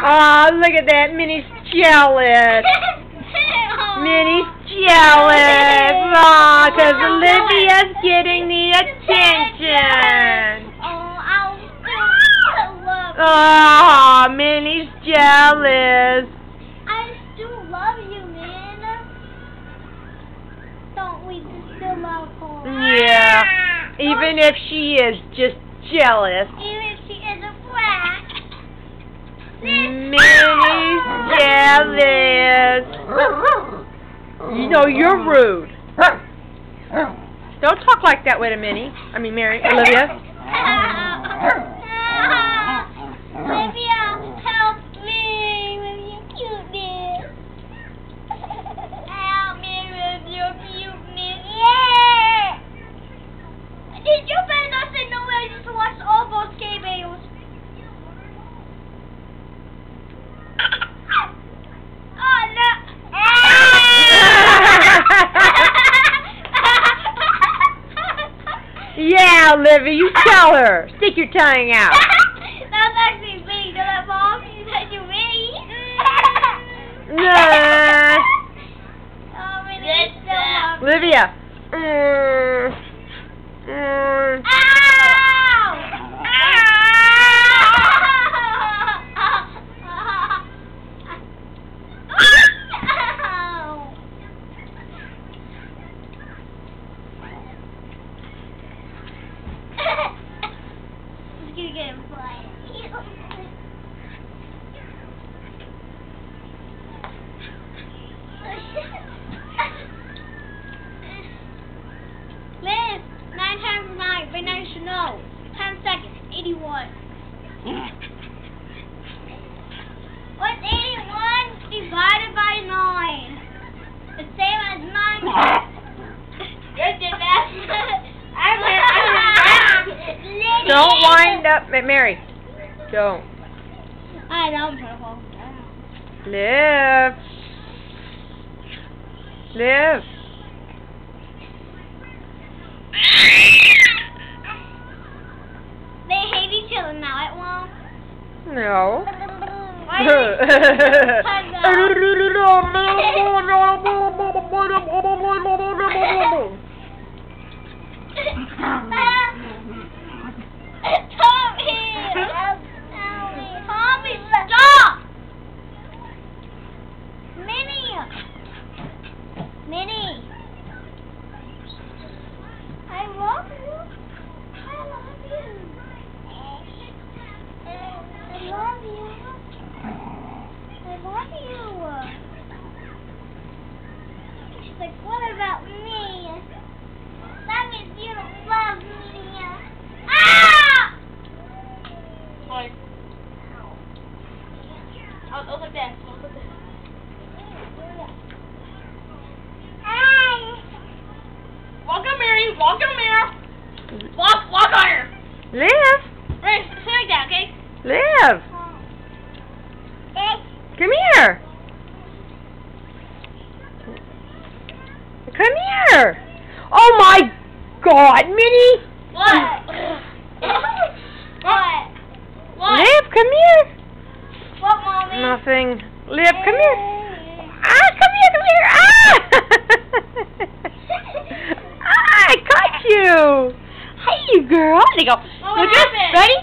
Oh, look at that. Minnie's jealous. Minnie's jealous. Aw, because Olivia's getting the attention. Oh, Minnie's jealous. I still love you, man. Don't we still love her? Yeah. Even if she is just jealous. Even if she is a brat. Minnie's jealous. You know, you're rude. Don't talk like that with a Minnie. I mean, Mary, Olivia. Olivia, help me with your cuteness. Help me with your cuteness. Yeah! Did you better not say no way just to watch all those gay videos? Oh no! Yeah, Olivia, you tell her. Stick your tongue out. That's actually me. You know that, Mom? You said you me. Nah. Oh, really? Yes, Olivia. Ow! Just gonna get him flying. Liz, 9 times 9, but now you should know. 10 seconds, 81. What's 81 divided by 9? The same as 9. Good did that. Don't wind up, Mary. Don't. I don't know. Live. Live. They hate each other now, at Mom? No. Why do Tommy, stop! Minnie! Minnie! I love you. I love you. I love you. I love you. She's like, what about me? That means you don't love me. Ah! Like, I'll look at that. I'll look at that. Walk on, Mary. Walk on, Mary. Walk on her. Live. Right, sit like that, okay? Live. Come here. Come here. Oh my God, Minnie. What? What? What? Liv, come here. What, Mommy? Nothing. Liv, come here. Ah, come here, come here. Ah! Ah, I caught you. Hey, you girl. There you go. What Look at, happened? ready?